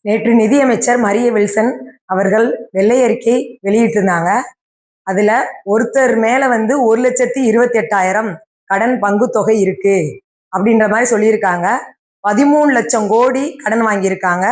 நேற்று நிதியமைச்சர் மரிய வில்சன் அவர்கள் வெள்ளை அறிக்கை வெளியிட்டிருந்தாங்க. அதுல ஒருத்தர் மேல 1,28,000 கடன் பங்கு தொகை இருக்கு அப்படின்ற மாதிரி சொல்லியிருக்காங்க. 13 லட்சம் கோடி கடன் வாங்கியிருக்காங்க.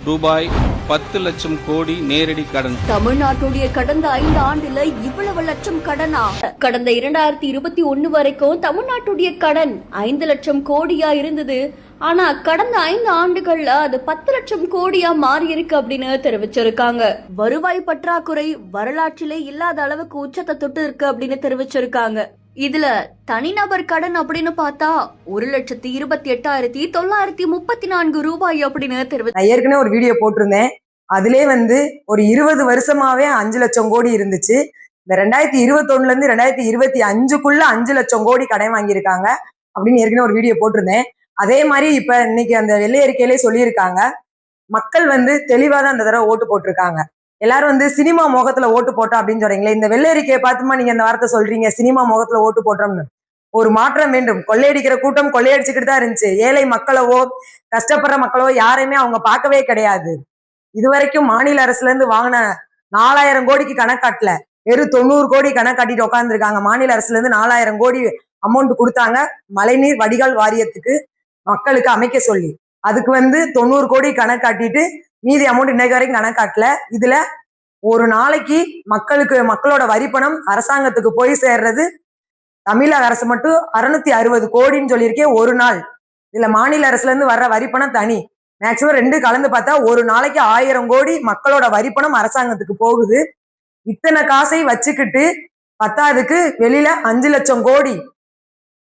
ரூபாய் 10 லட்சம் கோடி நேரடி கடன். தமிழ்நாட்டுடைய கடந்த 5 ஆண்டுல இவ்வளவு லட்சம் கடனா? கடந்த 2021 வரைக்கும் தமிழ்நாட்டுடைய கடன் 5 லட்சம் கோடியா இருந்தது. ஆனா கடந்த 5 ஆண்டுகள்ல அது 10 லட்சம் கோடியா மாறி இருக்கு அப்படின்னு தெரிவிச்சிருக்காங்க. வருவாய் பற்றாக்குறை வரலாற்றிலே இல்லாத அளவுக்கு உச்சத்தை தொட்டு இருக்கு அப்படின்னு தெரிவிச்சிருக்காங்க. இதுல தனிநபர் கடன் அப்படின்னு பார்த்தா 1,28,934 ரூபாய் அப்படின்னு நான் ஏற்கனவே ஒரு வீடியோ போட்டிருந்தேன். அதிலே ஒரு 20 வருஷமாவே 5 லட்சம் கோடி இருந்துச்சு. இந்த 2021 இருந்து 2025க்குள்ள 5 லட்சம் கோடி கடன் வாங்கியிருக்காங்க அப்படின்னு ஏற்கனவே ஒரு வீடியோ போட்டிருந்தேன். அதே மாதிரி இப்ப இன்னைக்கு அந்த வெள்ளை அறிக்கையிலே சொல்லியிருக்காங்க. மக்கள் தெளிவாதான் அந்த தடவை ஓட்டு போட்டிருக்காங்க. எல்லாரும் சினிமா முகத்துல ஓட்டு போட்டோம் அப்படின்னு சொல்றீங்களே, இந்த வெள்ளை அறிக்கையை பார்த்துமா நீங்க இந்த வார்த்தை சொல்றீங்க, சினிமா முகத்துல ஓட்டு போட்டோம்னு? ஒரு மாற்றம் வேண்டும். கொள்ளையடிக்கிற கூட்டம் கொள்ளையடிச்சுக்கிட்டு தான் இருந்துச்சு. ஏழை மக்களவோ கஷ்டப்படுற மக்களோ யாரையுமே அவங்க பார்க்கவே கிடையாது. இதுவரைக்கும் மாநில அரசுல இருந்து வாங்கின 4000 கோடிக்கு கணக்காட்டல, வெறும் 90 கோடி கணக்காட்டிட்டு உட்காந்துருக்காங்க. மாநில அரசுல இருந்து 4000 கோடி அமௌண்ட் கொடுத்தாங்க மழைநீர் வடிகால் வாரியத்துக்கு மக்களுக்கு அமைக்க சொல்லி. அதுக்கு 90 கோடி கணக்காட்டிட்டு மீதி அமௌண்ட் இன்னைக்கு வரைக்கும் கணக்காட்டல. இதுல ஒரு நாளைக்கு மக்களோட வரிப்பணம் அரசாங்கத்துக்கு போய் சேர்றது தமிழக அரசு மட்டும் 660 கோடின்னு சொல்லியிருக்கேன் ஒரு நாள். இதுல மாநில அரசுல இருந்து வர்ற வரிப்பணம் தனி. மேக்சிமம் 2 கலந்து பார்த்தா ஒரு நாளைக்கு 1000 கோடி மக்களோட வரிப்பணம் அரசாங்கத்துக்கு போகுது. இத்தனை காசை வச்சுக்கிட்டு பத்தாவதுக்கு வெளியில 5 லட்சம் கோடி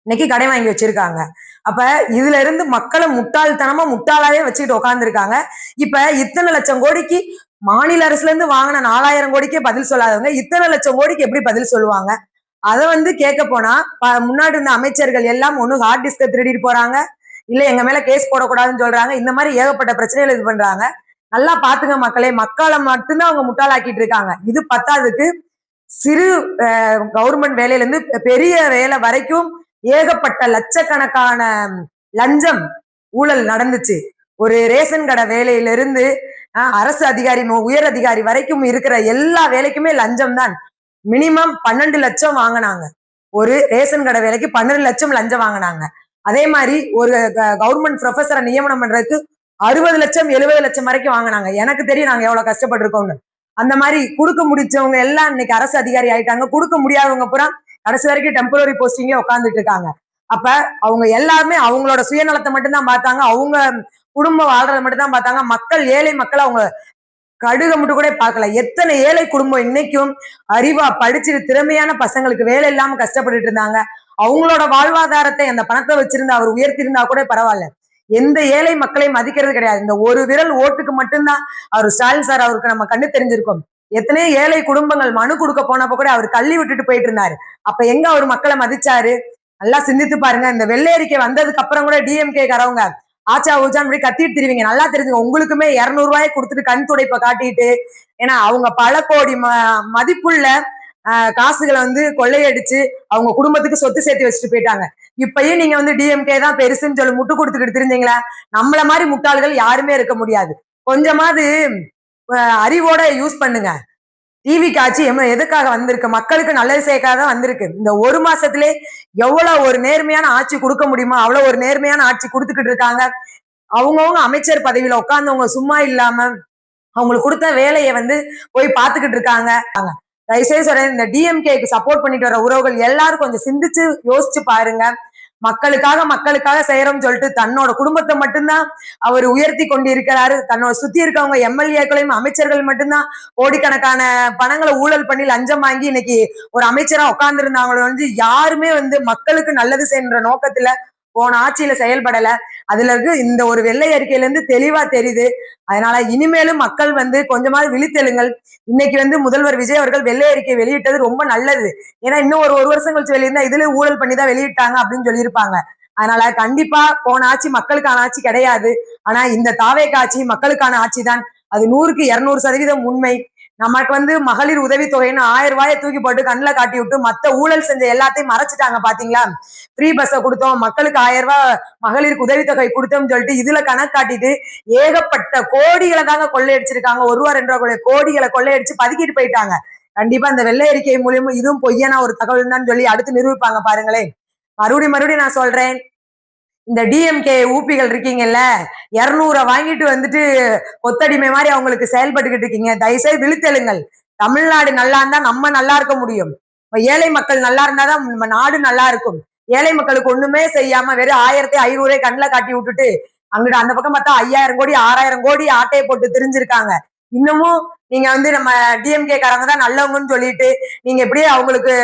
இன்னைக்கு கடன் வாங்கி வச்சிருக்காங்க. அப்ப இதுல இருந்து மக்களை முட்டாள்தனமா முட்டாளாவே வச்சுக்கிட்டு உட்காந்துருக்காங்க. இப்ப இத்தனை லட்சம் கோடிக்கு மாநில அரசுல இருந்து வாங்கின 4000 கோடிக்கே பதில் சொல்லாதவங்க இத்தனை லட்சம் கோடிக்கு எப்படி பதில் சொல்லுவாங்க? அதை கேட்க போனா முன்னாடி இருந்த அமைச்சர்கள் எல்லாம் ஒண்ணு ஹார்ட் டிஸ்க திருடிட்டு போறாங்க, இல்ல எங்க மேல கேஸ் போடக்கூடாதுன்னு சொல்றாங்க. இந்த மாதிரி ஏகப்பட்ட பிரச்சனைகள் இது பண்றாங்க. நல்லா பாத்துங்க மக்களே, மக்களை மட்டும்தான் அவங்க முட்டாளாக்கிட்டு இருக்காங்க. இது பத்தாவதுக்கு சிறு கவர்மெண்ட் வேலையில இருந்து பெரிய வேலை வரைக்கும் ஏகப்பட்ட லட்சக்கணக்கான லஞ்சம் ஊழல் நடந்துச்சு. ஒரு ரேஷன் கடை வேலையில இருந்து அரசு அதிகாரி உயர் அதிகாரி வரைக்கும் இருக்கிற எல்லா வேலைக்குமே லஞ்சம் தான். மினிமம் 12 லட்சம் வாங்கினாங்க. ஒரு ரேஷன் கடை வேலைக்கு 12 லட்சம் லஞ்சம் வாங்கினாங்க. அதே மாதிரி ஒரு கவர்மெண்ட் ப்ரொஃபஸரை நியமனம் பண்றதுக்கு 60 லட்சம் 70 லட்சம் வரைக்கும் வாங்கினாங்க. எனக்கு தெரியும் நாங்க எவ்வளவு கஷ்டப்பட்டிருக்கோம்னு. அந்த மாதிரி கொடுக்க முடிச்சவங்க எல்லாம் இன்னைக்கு அரசு அதிகாரி ஆயிட்டாங்க. கொடுக்க முடியாதவங்க பூரா கடைசி வரைக்கும் டெம்பரரி போஸ்டிங்கே உட்காந்துட்டு இருக்காங்க. அப்ப அவங்க எல்லாருமே அவங்களோட சுயநலத்தை மட்டும்தான் பார்த்தாங்க, அவங்க குடும்பம் வாழ்றதை மட்டும்தான் பார்த்தாங்க. மக்கள், ஏழை மக்கள் அவங்க கடுக மட்டும் கூட பார்க்கல. எத்தனை ஏழை குடும்பம் இன்னைக்கும் அறிவா படிச்சுட்டு திறமையான பசங்களுக்கு வேலை இல்லாம கஷ்டப்பட்டுட்டு இருந்தாங்க. அவங்களோட வாழ்வாதாரத்தை அந்த பணத்தை வச்சிருந்தா அவர் உயர்த்திருந்தா கூட பரவாயில்ல. எந்த ஏழை மக்களையும் மதிக்கிறது கிடையாது. இந்த ஒரு விரல் ஓட்டுக்கு மட்டும்தான் அவர் ஸ்டாலின் சார் அவருக்கு நம்ம கண்ணு தெரிஞ்சிருக்கோம். எத்தனையோ ஏழை குடும்பங்கள் மனு கொடுக்க போனப்ப கூட அவர் தள்ளி விட்டுட்டு போயிட்டு இருந்தாரு. அப்ப எங்க அவர் மக்களை மதிச்சாரு? நல்லா சிந்தித்து பாருங்க. இந்த வெள்ளை அறிக்கை வந்ததுக்கு அப்புறம் கூட டிஎம்கே காரவங்க ஆச்சா ஊச்சான்னு கத்திட்டு தெரிவிங்க. நல்லா தெரிஞ்சுங்க. உங்களுக்குமே 200 ரூபாயை கொடுத்துட்டு கண் துடைப்ப காட்டிட்டு, ஏன்னா அவங்க பல கோடி மதிப்புள்ள காசுகளை கொள்ளையடிச்சு அவங்க குடும்பத்துக்கு சொத்து சேர்த்து வச்சுட்டு போயிட்டாங்க. இப்பயும் நீங்க டிஎம்கே தான் பெருசுன்னு சொல்லி முட்டு கொடுத்துக்கிட்டு தெரிஞ்சீங்களா? நம்மள மாதிரி முட்டாள்கள் யாருமே இருக்க முடியாது. கொஞ்சமாவது அறிவோட யூஸ் பண்ணுங்க. டிவி காட்சி எதுக்காக வந்திருக்கு? மக்களுக்கு நல்லது செய்யக்காக தான் வந்திருக்கு. இந்த ஒரு மாசத்திலே எவ்வளவு ஒரு நேர்மையான ஆட்சி கொடுக்க முடியுமோ அவ்வளவு ஒரு நேர்மையான ஆட்சி கொடுத்துக்கிட்டு இருக்காங்க. அவங்கவுங்க அமைச்சர் பதவியில உட்கார்ந்தவங்க சும்மா இல்லாம அவங்களுக்கு கொடுத்த வேலையை போய் பார்த்துக்கிட்டு இருக்காங்க. தயவுசெய்து சொல்றேன், இந்த டிஎம்கேக்கு சப்போர்ட் பண்ணிட்டு வர உறவுகள் எல்லாரும் கொஞ்சம் சிந்திச்சு யோசிச்சு பாருங்க. மக்களுக்காக செய்யறோம்னு சொல்லிட்டு தன்னோட குடும்பத்தை மட்டும்தான் அவர் உயர்த்தி கொண்டு இருக்கிறாரு. தன்னோட சுத்தி இருக்கவங்க எம்எல்ஏக்களையும் அமைச்சர்கள் மட்டும்தான் கோடிக்கணக்கான பணங்களை ஊழல் பண்ணி லஞ்சம் வாங்கி இன்னைக்கு ஒரு அமைச்சரா உட்கார்ந்து இருந்தாங்களோ யாருமே மக்களுக்கு நல்லது செய்யற நோக்கத்துல போன ஆட்சியில செயல்படல. அதுல இருக்கு இந்த ஒரு வெள்ளை அறிக்கையில இருந்து தெளிவா தெரியுது. அதனால இனிமேலும் மக்கள் கொஞ்சமாவது விழித்தெழுங்கள். இன்னைக்கு முதல்வர் விஜய் அவர்கள் வெள்ளை அறிக்கை வெளியிட்டது ரொம்ப நல்லது. ஏன்னா இன்னும் ஒரு வருஷம் கழிச்சு வெளியிருந்தா இதுல ஊழல் பண்ணி தான் வெளியிட்டாங்க அப்படின்னு சொல்லியிருப்பாங்க. அதனால கண்டிப்பா போன ஆட்சி மக்களுக்கான ஆட்சி கிடையாது. ஆனா இந்த தாவேக ஆட்சி மக்களுக்கான ஆட்சி தான். அது 100க்கு 200% உண்மை. நமக்கு வந்து மகளிர் உதவித்தொகைன்னு 1000 ரூபாயை தூக்கி போட்டு கண்ணுல காட்டி விட்டு மத்த ஊழல் செஞ்ச எல்லாத்தையும் மறைச்சிட்டாங்க பாத்தீங்களா. ஃப்ரீ பஸ்ஸை கொடுத்தோம், மக்களுக்கு 1000 ரூபாய் மகளிருக்கு உதவித்தொகை கொடுத்தோம்னு சொல்லிட்டு இதுல கணக்கு காட்டிட்டு ஏகப்பட்ட கோடிகளை தாங்க கொள்ளையடிச்சிருக்காங்க. 1 ரூபா 2 ரூபா கோடிகளை கொள்ளையடிச்சு பதுக்கிட்டு போயிட்டாங்க. கண்டிப்பா இந்த வெள்ளை அறிக்கை மூலியமா இதுவும் பொய்யான ஒரு தகவல் தான் சொல்லி அடுத்து நிரூபிப்பாங்க பாருங்களேன். மறுபடியும் நான் சொல்றேன், இந்த டிஎம்கே ஊப்பிகள் இருக்கீங்கல்ல, 200 வாங்கிட்டு வந்துட்டு கொத்தடிமை மாதிரி அவங்களுக்கு செயல்பட்டுக்கிட்டு இருக்கீங்க. தயவுசெய்து விழித்தெழுங்கள். தமிழ்நாடு நல்லா இருந்தா நம்ம நல்லா இருக்க முடியும். ஏழை மக்கள் நல்லா இருந்தாதான் நம்ம நாடு நல்லா இருக்கும். ஏழை மக்களுக்கு ஒண்ணுமே செய்யாம வெறும் 1500 கண்ணுல காட்டி விட்டுட்டு அங்கிட்டு அந்த பக்கம் பார்த்தா 5000 கோடி 6000 கோடி ஆட்டையை போட்டு திரிஞ்சிருக்காங்க. இன்னமும் நீங்க வந்து நம்ம டிஎம்கே காரங்க தான் நல்லவங்கன்னு சொல்லிட்டு நீங்க எப்படியே அவங்களுக்கு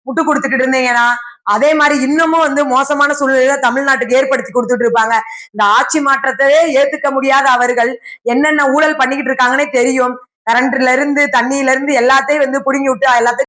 முட்டு கொடுத்துக்கிட்டு இருந்தீங்கன்னா அதே மாதிரி இன்னமும் வந்து மோசமான சூழ்நிலையில தமிழ்நாட்டுக்கு ஏற்படுத்தி கொடுத்துட்டு இருப்பாங்க. இந்த ஆட்சி மாற்றத்தையே ஏத்துக்க முடியாத அவர்கள் என்னென்ன ஊழல் பண்ணிக்கிட்டு இருக்காங்கன்னே தெரியும். கரண்ட்ல இருந்து தண்ணியில இருந்து எல்லாத்தையும் வந்து புடுங்கி விட்டு எல்லாத்தையும்